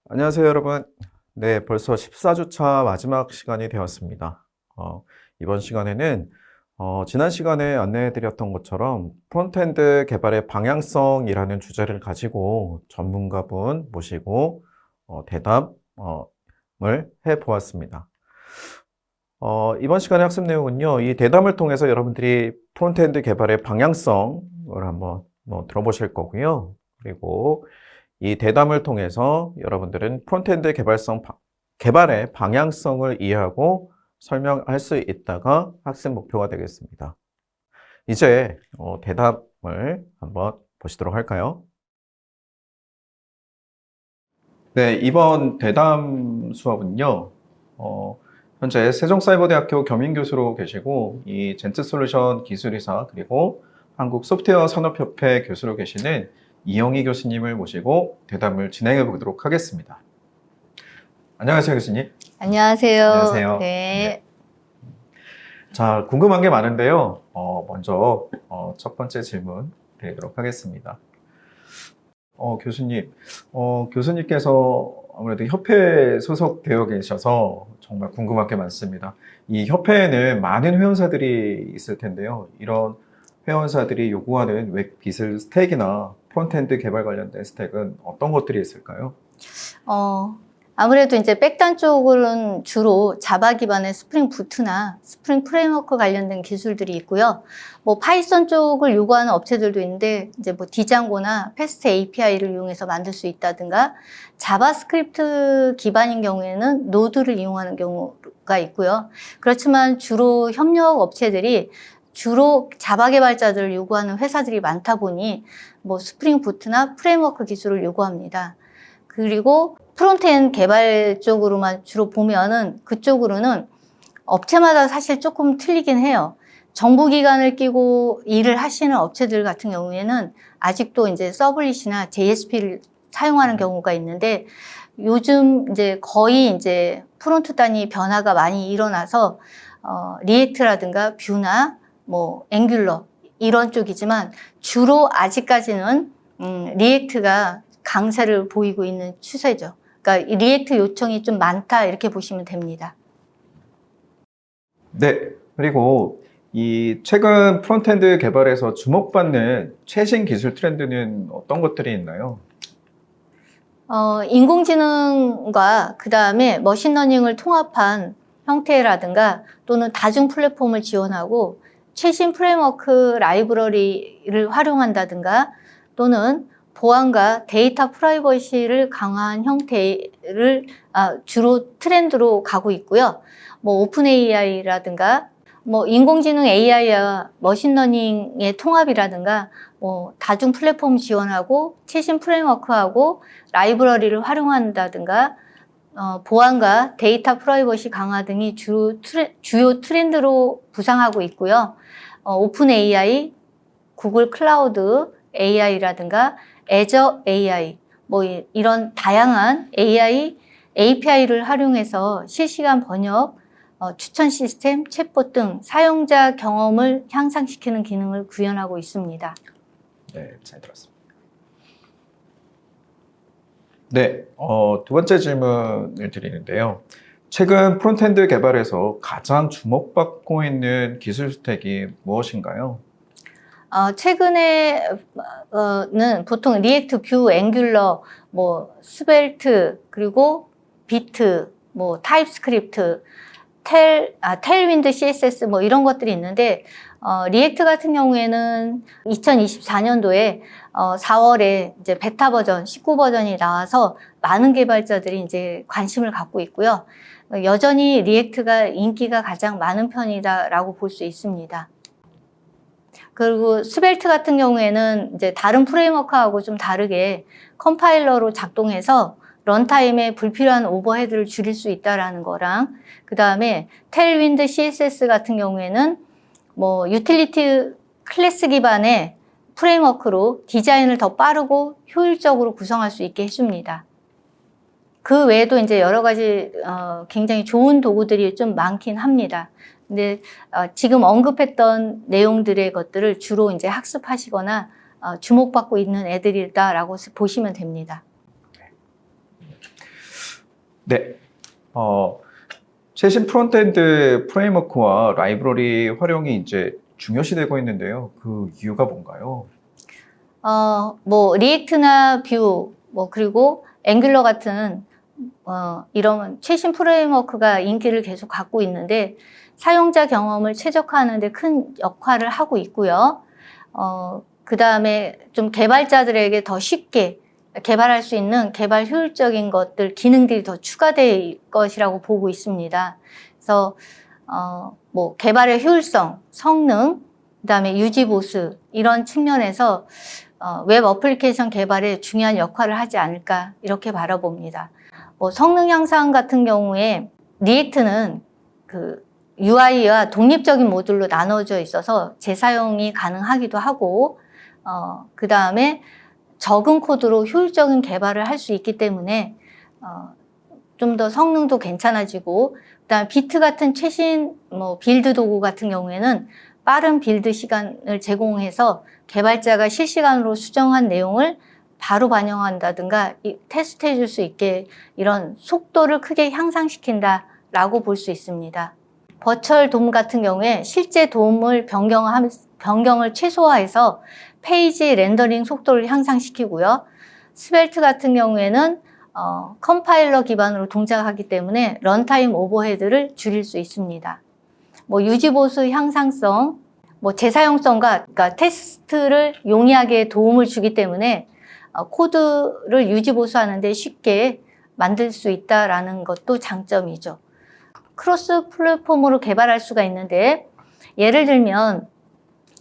안녕하세요, 여러분. 네, 벌써 14주차 마지막 시간이 되었습니다. 이번 시간에는 지난 시간에 안내해드렸던 것처럼 프론트엔드 개발의 방향성이라는 주제를 가지고 전문가분 모시고 대담을 해보았습니다. 이번 시간의 학습 내용은요, 이 대담을 통해서 여러분들이 프론트엔드 개발의 방향성을 한번 들어보실 거고요. 그리고 이 대담을 통해서 여러분들은 프론트엔드 개발의 방향성을 이해하고 설명할 수 있다가 학습 목표가 되겠습니다. 이제 대담을 한번 보시도록 할까요? 네, 이번 대담 수업은요, 현재 세종사이버대학교 겸임교수로 계시고 이 젠트솔루션 기술이사 그리고 한국소프트웨어산업협회 교수로 계시는 이영희 교수님을 모시고 대담을 진행해 보도록 하겠습니다. 안녕하세요, 교수님. 안녕하세요. 안녕하세요. 네. 자, 궁금한 게 많은데요. 먼저 첫 번째 질문 드리도록 하겠습니다. 교수님, 교수님께서 아무래도 협회에 소속되어 계셔서 정말 궁금한 게 많습니다. 이 협회에는 많은 회원사들이 있을 텐데요. 이런 회원사들이 요구하는 웹 기술 스택이나 프론트엔드 개발 관련된 스택은 어떤 것들이 있을까요? 아무래도 이제 백단 쪽으로는 주로 자바 기반의 스프링 부트나 스프링 프레임워크 관련된 기술들이 있고요. 뭐 파이썬 쪽을 요구하는 업체들도 있는데 이제 뭐 디장고나 패스트 API를 이용해서 만들 수 있다든가 자바스크립트 기반인 경우에는 노드를 이용하는 경우가 있고요. 그렇지만 주로 협력 업체들이 주로 자바 개발자들을 요구하는 회사들이 많다 보니 뭐 스프링 부트나 프레임워크 기술을 요구합니다. 그리고 프론트엔드 개발 쪽으로만 주로 보면은 그쪽으로는 업체마다 사실 조금 틀리긴 해요. 정부기관을 끼고 일을 하시는 업체들 같은 경우에는 아직도 이제 서블릿이나 JSP를 사용하는 경우가 있는데 요즘 이제 거의 이제 프론트 단위 변화가 많이 일어나서 리액트라든가 뷰나 뭐 앵귤러 이런 쪽이지만 주로 아직까지는 리액트가 강세를 보이고 있는 추세죠. 그러니까 리액트 요청이 좀 많다 이렇게 보시면 됩니다. 네, 그리고 이 최근 프론트엔드 개발에서 주목받는 최신 기술 트렌드는 어떤 것들이 있나요? 인공지능과 그 다음에 머신러닝을 통합한 형태라든가 또는 다중 플랫폼을 지원하고 최신 프레임워크 라이브러리를 활용한다든가 또는 보안과 데이터 프라이버시를 강화한 형태를 주로 트렌드로 가고 있고요. 뭐 오픈 AI라든가 뭐 인공지능 AI와 머신러닝의 통합이라든가 뭐 다중 플랫폼 지원하고 최신 프레임워크하고 라이브러리를 활용한다든가 보안과 데이터 프라이버시 강화 등이 주요 트렌드로 부상하고 있고요. 오픈 AI, 구글 클라우드 AI라든가 애저 AI, 뭐 이런 다양한 AI, API를 활용해서 실시간 번역, 추천 시스템, 챗봇 등 사용자 경험을 향상시키는 기능을 구현하고 있습니다. 네, 잘 들었습니다. 네, 두 번째 질문을 드리는데요. 최근 프론트엔드 개발에서 가장 주목받고 있는 기술 스택이 무엇인가요? 최근에는 보통 리액트, 뷰, 앵귤러, 뭐 스벨트, 그리고 비트, 뭐 타입스크립트, 텔윈드 CSS 뭐 이런 것들이 있는데 리액트 같은 경우에는 2024년도에 4월에 이제 베타 버전, 19 버전이 나와서 많은 개발자들이 이제 관심을 갖고 있고요. 여전히 리액트가 인기가 가장 많은 편이다라고 볼 수 있습니다. 그리고 스벨트 같은 경우에는 이제 다른 프레임워크하고 좀 다르게 컴파일러로 작동해서 런타임에 불필요한 오버헤드를 줄일 수 있다라는 거랑 그 다음에 텔윈드 CSS 같은 경우에는 뭐 유틸리티 클래스 기반의 프레임워크로 디자인을 더 빠르고 효율적으로 구성할 수 있게 해줍니다. 그 외에도 이제 여러 가지 굉장히 좋은 도구들이 좀 많긴 합니다. 근데 지금 언급했던 내용들의 것들을 주로 이제 학습하시거나 주목받고 있는 애들이다라고 보시면 됩니다. 네. 최신 프론트엔드 프레임워크와 라이브러리 활용이 이제 중요시되고 있는데요. 그 이유가 뭔가요? 뭐 리액트나 뷰, 뭐 그리고 앵귤러 같은 이런 최신 프레임워크가 인기를 계속 갖고 있는데 사용자 경험을 최적화하는 데 큰 역할을 하고 있고요. 그 다음에 좀 개발자들에게 더 쉽게 개발할 수 있는 개발 효율적인 것들, 기능들이 더 추가될 것이라고 보고 있습니다. 그래서 뭐 개발의 효율성, 성능, 그다음에 유지 보수 이런 측면에서 웹 어플리케이션 개발에 중요한 역할을 하지 않을까 이렇게 바라봅니다. 뭐 성능 향상 같은 경우에 리액트는 그 UI와 독립적인 모듈로 나눠져 있어서 재사용이 가능하기도 하고 그 다음에 적은 코드로 효율적인 개발을 할 수 있기 때문에 좀 더 성능도 괜찮아지고 그다음에 비트 같은 최신 뭐 빌드 도구 같은 경우에는 빠른 빌드 시간을 제공해서 개발자가 실시간으로 수정한 내용을 바로 반영한다든가 테스트해 줄 수 있게 이런 속도를 크게 향상시킨다라고 볼 수 있습니다. 버추얼 돔 같은 경우에 실제 돔을 변경을 최소화해서 페이지 렌더링 속도를 향상시키고요. 스벨트 같은 경우에는 컴파일러 기반으로 동작하기 때문에 런타임 오버헤드를 줄일 수 있습니다. 뭐 유지보수 향상성, 뭐 재사용성과 그러니까 테스트를 용이하게 도움을 주기 때문에 코드를 유지보수하는 데 쉽게 만들 수 있다라는 것도 장점이죠. 크로스 플랫폼으로 개발할 수가 있는데 예를 들면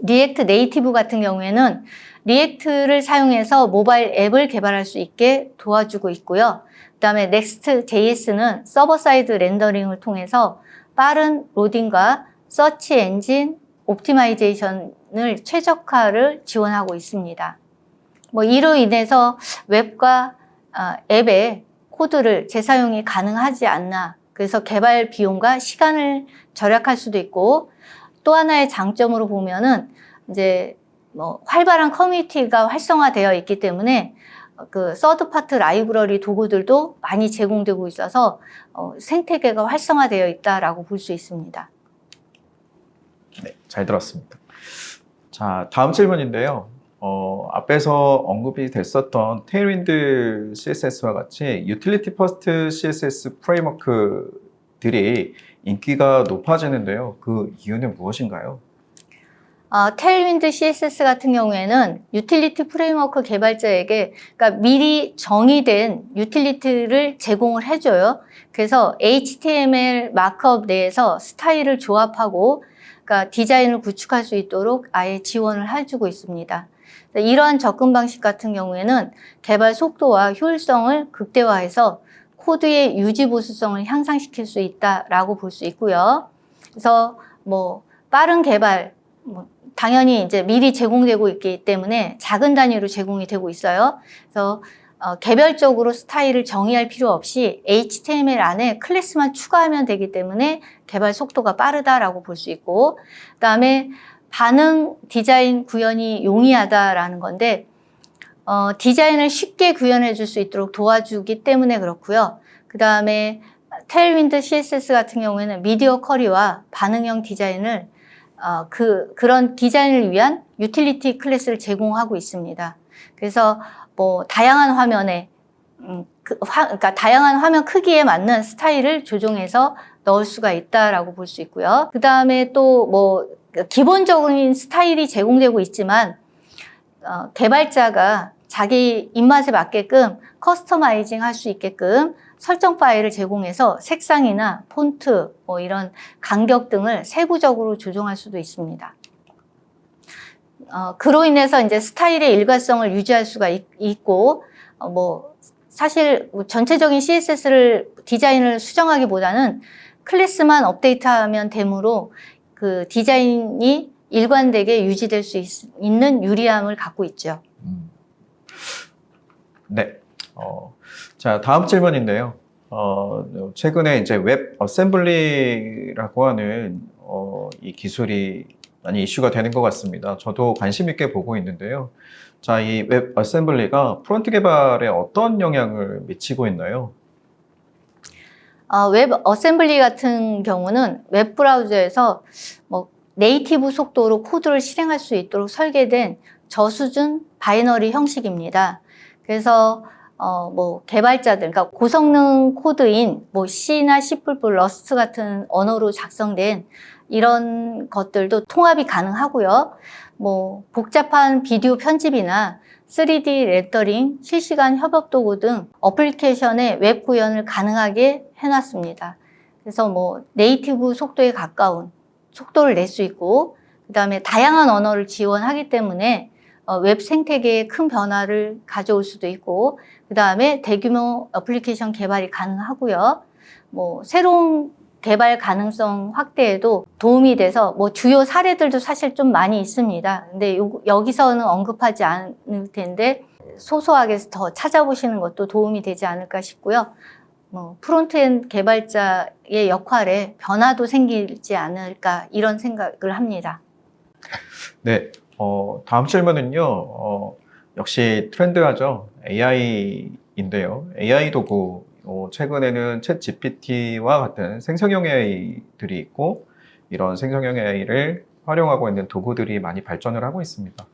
리액트 네이티브 같은 경우에는 리액트를 사용해서 모바일 앱을 개발할 수 있게 도와주고 있고요. 그다음에 Next.js는 서버 사이드 렌더링을 통해서 빠른 로딩과 서치 엔진 옵티마이제이션을 최적화를 지원하고 있습니다. 뭐 이로 인해서 웹과 앱의 코드를 재사용이 가능하지 않나. 그래서 개발 비용과 시간을 절약할 수도 있고 또 하나의 장점으로 보면은 이제 뭐 활발한 커뮤니티가 활성화되어 있기 때문에 그 서드 파트 라이브러리 도구들도 많이 제공되고 있어서 생태계가 활성화되어 있다라고 볼 수 있습니다. 네, 잘 들었습니다. 자, 다음 질문인데요. 앞에서 언급이 됐었던 테일윈드 CSS와 같이 유틸리티 퍼스트 CSS 프레임워크들이 인기가 높아지는데요. 그 이유는 무엇인가요? 테일윈드 CSS 같은 경우에는 유틸리티 프레임워크 개발자에게 그러니까 미리 정의된 유틸리티를 제공을 해줘요. 그래서 HTML 마크업 내에서 스타일을 조합하고 그러니까 디자인을 구축할 수 있도록 아예 지원을 해주고 있습니다. 이러한 접근 방식 같은 경우에는 개발 속도와 효율성을 극대화해서 코드의 유지 보수성을 향상시킬 수 있다라고 볼 수 있고요. 그래서 뭐 빠른 개발 당연히 이제 미리 제공되고 있기 때문에 작은 단위로 제공이 되고 있어요. 그래서 개별적으로 스타일을 정의할 필요 없이 HTML 안에 클래스만 추가하면 되기 때문에 개발 속도가 빠르다라고 볼 수 있고, 그다음에 반응 디자인 구현이 용이하다라는 건데 디자인을 쉽게 구현해 줄 수 있도록 도와주기 때문에 그렇고요. 그다음에 테일윈드 CSS 같은 경우에는 미디어 쿼리와 반응형 디자인을 그런 디자인을 위한 유틸리티 클래스를 제공하고 있습니다. 그래서 뭐 다양한 화면에 그러니까 다양한 화면 크기에 맞는 스타일을 조정해서 넣을 수가 있다라고 볼 수 있고요. 그 다음에 또 뭐 기본적인 스타일이 제공되고 있지만 개발자가 자기 입맛에 맞게끔 커스터마이징 할 수 있게끔 설정 파일을 제공해서 색상이나 폰트, 뭐 이런 간격 등을 세부적으로 조정할 수도 있습니다. 그로 인해서 이제 스타일의 일관성을 유지할 수가 있고, 뭐 사실 전체적인 CSS를 디자인을 수정하기보다는 클래스만 업데이트하면 되므로 그 디자인이 일관되게 유지될 수 있는 유리함을 갖고 있죠. 네. 자, 다음 질문인데요. 최근에 이제 웹 어셈블리라고 하는 이 기술이 많이 이슈가 되는 것 같습니다. 저도 관심 있게 보고 있는데요. 자, 이 웹 어셈블리가 프론트 개발에 어떤 영향을 미치고 있나요? 웹 어셈블리 같은 경우는 웹 브라우저에서 뭐 네이티브 속도로 코드를 실행할 수 있도록 설계된 저수준 바이너리 형식입니다. 그래서 뭐 개발자들, 그러니까 고성능 코드인 뭐 C나 C++, 러스트 같은 언어로 작성된 이런 것들도 통합이 가능하고요. 뭐 복잡한 비디오 편집이나 3D 렌더링, 실시간 협업 도구 등 어플리케이션의 웹 구현을 가능하게 해놨습니다. 그래서 뭐 네이티브 속도에 가까운 속도를 낼 수 있고, 그 다음에 다양한 언어를 지원하기 때문에 웹 생태계에 큰 변화를 가져올 수도 있고, 그 다음에 대규모 어플리케이션 개발이 가능하고요. 뭐 새로운 개발 가능성 확대에도 도움이 돼서 뭐 주요 사례들도 사실 좀 많이 있습니다. 근데 여기서는 언급하지 않을 텐데 소소하게 더 찾아보시는 것도 도움이 되지 않을까 싶고요. 뭐 프론트엔드 개발자의 역할에 변화도 생기지 않을까 이런 생각을 합니다. 네, 다음 질문은요. 역시 트렌드하죠. AI인데요. AI 도구, 최근에는 챗 GPT와 같은 생성형 AI들이 있고, 이런 생성형 AI를 활용하고 있는 도구들이 많이 발전을 하고 있습니다.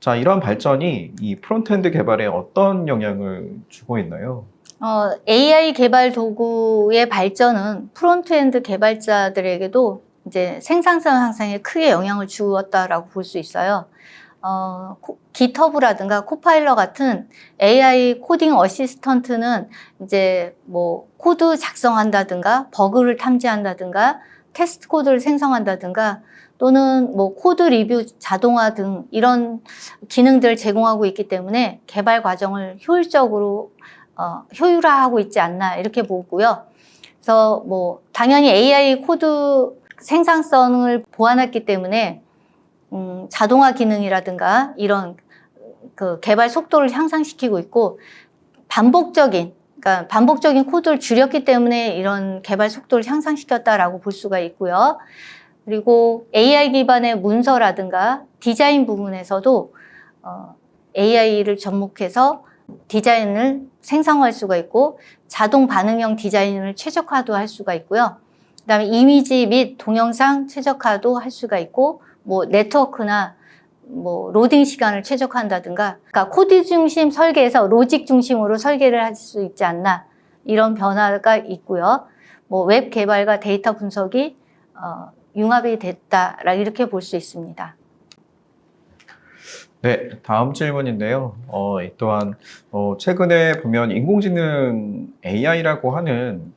자, 이런 발전이 이 프론트엔드 개발에 어떤 영향을 주고 있나요? AI 개발 도구의 발전은 프론트엔드 개발자들에게도 이제 생산성 향상에 크게 영향을 주었다라고 볼 수 있어요. 깃허브라든가 코파일럿 같은 AI 코딩 어시스턴트는 이제 뭐 코드 작성한다든가 버그를 탐지한다든가 테스트 코드를 생성한다든가 또는 뭐 코드 리뷰 자동화 등 이런 기능들을 제공하고 있기 때문에 개발 과정을 효율적으로 효율화하고 있지 않나 이렇게 보고요. 그래서 뭐 당연히 AI 코드 생산성을 보완했기 때문에 자동화 기능이라든가 이런 그 개발 속도를 향상시키고 있고, 그러니까 반복적인 코드를 줄였기 때문에 이런 개발 속도를 향상시켰다라고 볼 수가 있고요. 그리고 AI 기반의 문서라든가 디자인 부분에서도 AI를 접목해서 디자인을 생성할 수가 있고, 자동 반응형 디자인을 최적화도 할 수가 있고요. 그다음에 이미지 및 동영상 최적화도 할 수가 있고, 뭐 네트워크나 뭐 로딩 시간을 최적화한다든가, 그러니까 코드 중심 설계에서 로직 중심으로 설계를 할 수 있지 않나 이런 변화가 있고요. 뭐 웹 개발과 데이터 분석이 융합이 됐다 이렇게 볼 수 있습니다. 네, 다음 질문인데요. 이 또한 최근에 보면 인공지능 AI라고 하는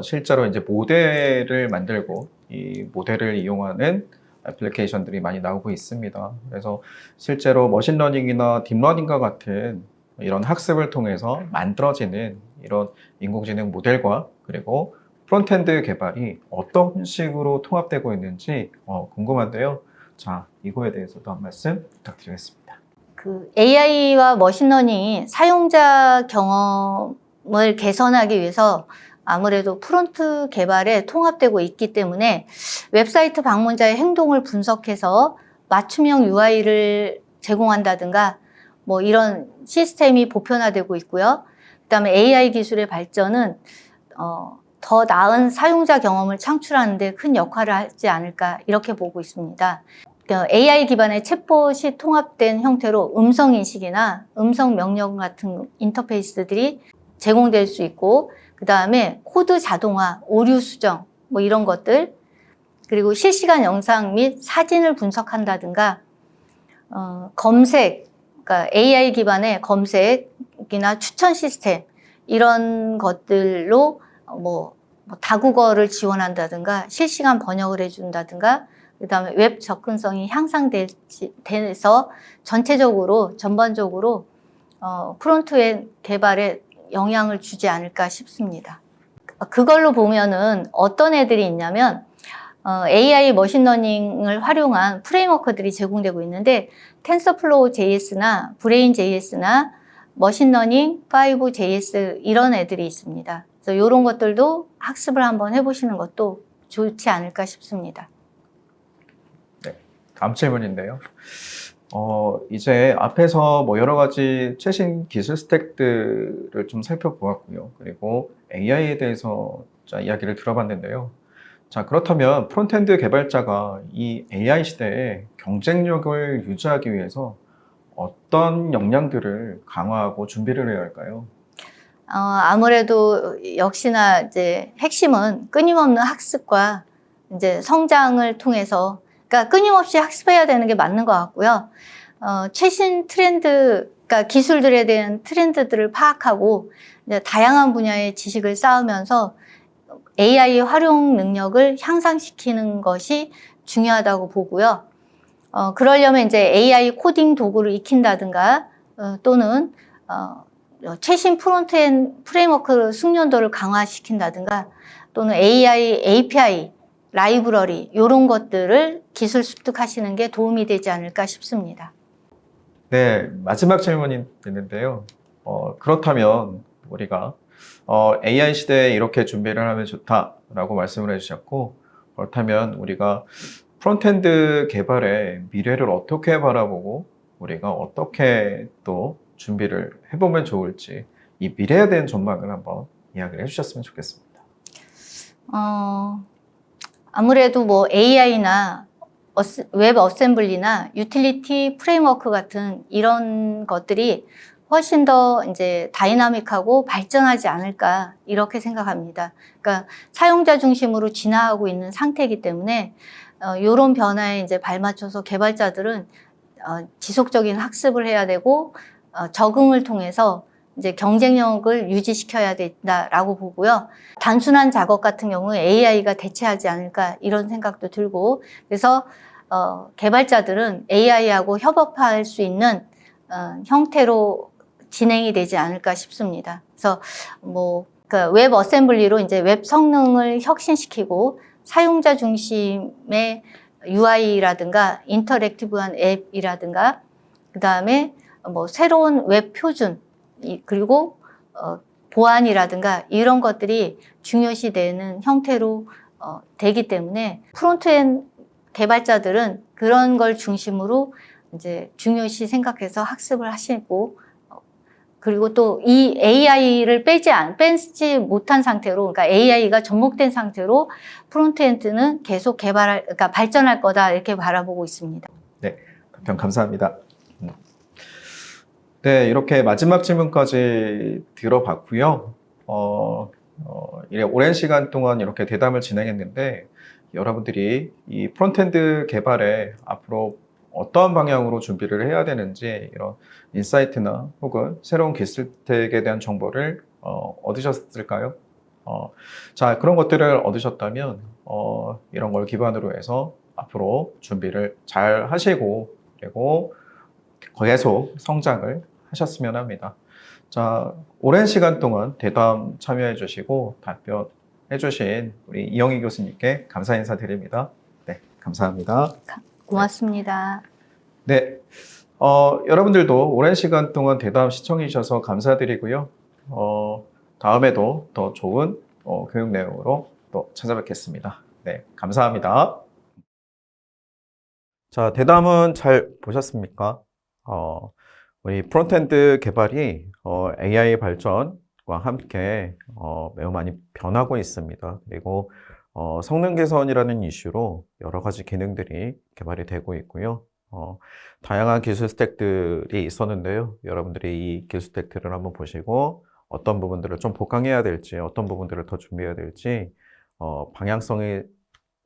실제로 이제 모델을 만들고 이 모델을 이용하는 애플리케이션들이 많이 나오고 있습니다. 그래서 실제로 머신러닝이나 딥러닝과 같은 이런 학습을 통해서 만들어지는 이런 인공지능 모델과 그리고 프론트엔드 개발이 어떤 식으로 통합되고 있는지 궁금한데요. 자, 이거에 대해서도 한 말씀 부탁드리겠습니다. 그 AI와 머신러닝이 사용자 경험을 개선하기 위해서 아무래도 프론트 개발에 통합되고 있기 때문에 웹사이트 방문자의 행동을 분석해서 맞춤형 UI를 제공한다든가 뭐 이런 시스템이 보편화되고 있고요. 그다음에 AI 기술의 발전은 더 나은 사용자 경험을 창출하는 데 큰 역할을 하지 않을까 이렇게 보고 있습니다. AI 기반의 챗봇이 통합된 형태로 음성 인식이나 음성 명령 같은 인터페이스들이 제공될 수 있고, 그 다음에 코드 자동화, 오류 수정 뭐 이런 것들, 그리고 실시간 영상 및 사진을 분석한다든가 검색, 그러니까 AI 기반의 검색이나 추천 시스템 이런 것들로 뭐 다국어를 지원한다든가 실시간 번역을 해준다든가, 그 다음에 웹 접근성이 향상돼서 전반적으로 프론트엔드 개발에 영향을 주지 않을까 싶습니다. 그걸로 보면은 어떤 애들이 있냐면 AI 머신러닝을 활용한 프레임워크들이 제공되고 있는데, 텐서플로우 JS나 브레인 JS나 머신러닝 5 JS 이런 애들이 있습니다. 그래서 이런 것들도 학습을 한번 해보시는 것도 좋지 않을까 싶습니다. 네, 다음 질문인데요. 이제 앞에서 뭐 여러 가지 최신 기술 스택들을 좀 살펴보았고요. 그리고 AI에 대해서 자, 이야기를 들어봤는데요. 자, 그렇다면 프론트엔드 개발자가 이 AI 시대에 경쟁력을 유지하기 위해서 어떤 역량들을 강화하고 준비를 해야 할까요? 아무래도 역시나 이제 핵심은 끊임없는 학습과 이제 성장을 통해서, 그러니까 끊임없이 학습해야 되는 게 맞는 것 같고요. 최신 트렌드, 그러니까 기술들에 대한 트렌드들을 파악하고 이제 다양한 분야의 지식을 쌓으면서 AI 활용 능력을 향상시키는 것이 중요하다고 보고요. 그러려면 이제 AI 코딩 도구를 익힌다든가, 또는, 최신 프론트end 프레임워크 숙련도를 강화시킨다든가, 또는 AI, API, 라이브러리, 이런 것들을 기술 습득하시는 게 도움이 되지 않을까 싶습니다. 네, 마지막 질문이 있는데요. 그렇다면 우리가 AI 시대에 이렇게 준비를 하면 좋다라고 말씀을 해주셨고, 그렇다면 우리가 프론트엔드 개발의 미래를 어떻게 바라보고 우리가 어떻게 또 준비를 해보면 좋을지 이 미래에 대한 전망을 한번 이야기를 해주셨으면 좋겠습니다. 아무래도 뭐 AI나 웹 어셈블리나 유틸리티 프레임워크 같은 이런 것들이 훨씬 더 이제 다이나믹하고 발전하지 않을까 이렇게 생각합니다. 그러니까 사용자 중심으로 진화하고 있는 상태이기 때문에 이런 변화에 이제 발맞춰서 개발자들은 지속적인 학습을 해야 되고 적응을 통해서 이제 경쟁력을 유지시켜야 된다라고 보고요. 단순한 작업 같은 경우에 AI가 대체하지 않을까 이런 생각도 들고, 그래서 개발자들은 AI하고 협업할 수 있는 형태로 진행이 되지 않을까 싶습니다. 그래서 뭐 웹 어셈블리로 이제 웹 성능을 혁신시키고 사용자 중심의 UI라든가 인터랙티브한 앱이라든가, 그 다음에 뭐 새로운 웹 표준, 그리고 보안이라든가 이런 것들이 중요시되는 형태로 되기 때문에 프론트end 개발자들은 그런 걸 중심으로 이제 중요시 생각해서 학습을 하시고, 그리고 또 이 AI를 빼지 못한 상태로, 그러니까 AI가 접목된 상태로 프론트엔드는 계속 그러니까 발전할 거다 이렇게 바라보고 있습니다. 네, 답변 감사합니다. 네, 이렇게 마지막 질문까지 들어봤고요. 이래 오랜 시간 동안 이렇게 대담을 진행했는데 여러분들이 이 프론트엔드 개발에 앞으로 어떠한 방향으로 준비를 해야 되는지 이런 인사이트나 혹은 새로운 기술택에 대한 정보를 얻으셨을까요? 자, 그런 것들을 얻으셨다면 이런 걸 기반으로 해서 앞으로 준비를 잘 하시고 그리고 계속 성장을 하셨으면 합니다. 자, 오랜 시간 동안 대담 참여해 주시고 답변해 주신 우리 이영희 교수님께 감사 인사드립니다. 네, 감사합니다. 고맙습니다. 네, 여러분들도 오랜 시간 동안 대담 시청해 주셔서 감사드리고요. 다음에도 더 좋은 교육 내용으로 또 찾아뵙겠습니다. 네, 감사합니다. 자, 대담은 잘 보셨습니까? 우리 프론트엔드 개발이 AI 발전과 함께 매우 많이 변하고 있습니다. 그리고 성능 개선이라는 이슈로 여러 가지 기능들이 개발이 되고 있고요. 다양한 기술 스택들이 있었는데요. 여러분들이 이 기술 스택들을 한번 보시고 어떤 부분들을 좀 보강해야 될지, 어떤 부분들을 더 준비해야 될지 방향성을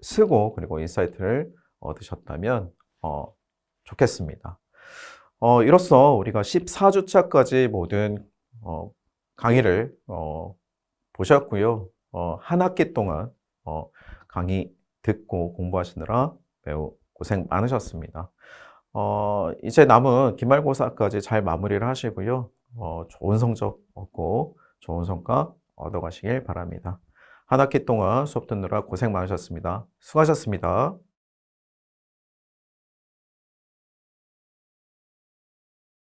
쓰고 그리고 인사이트를 얻으셨다면 좋겠습니다. 이로써 우리가 14주차까지 모든 강의를 보셨고요. 한 학기 동안 강의 듣고 공부하시느라 매우 고생 많으셨습니다. 이제 남은 기말고사까지 잘 마무리를 하시고요. 좋은 성적 얻고 좋은 성과 얻어가시길 바랍니다. 한 학기 동안 수업 듣느라 고생 많으셨습니다. 수고하셨습니다.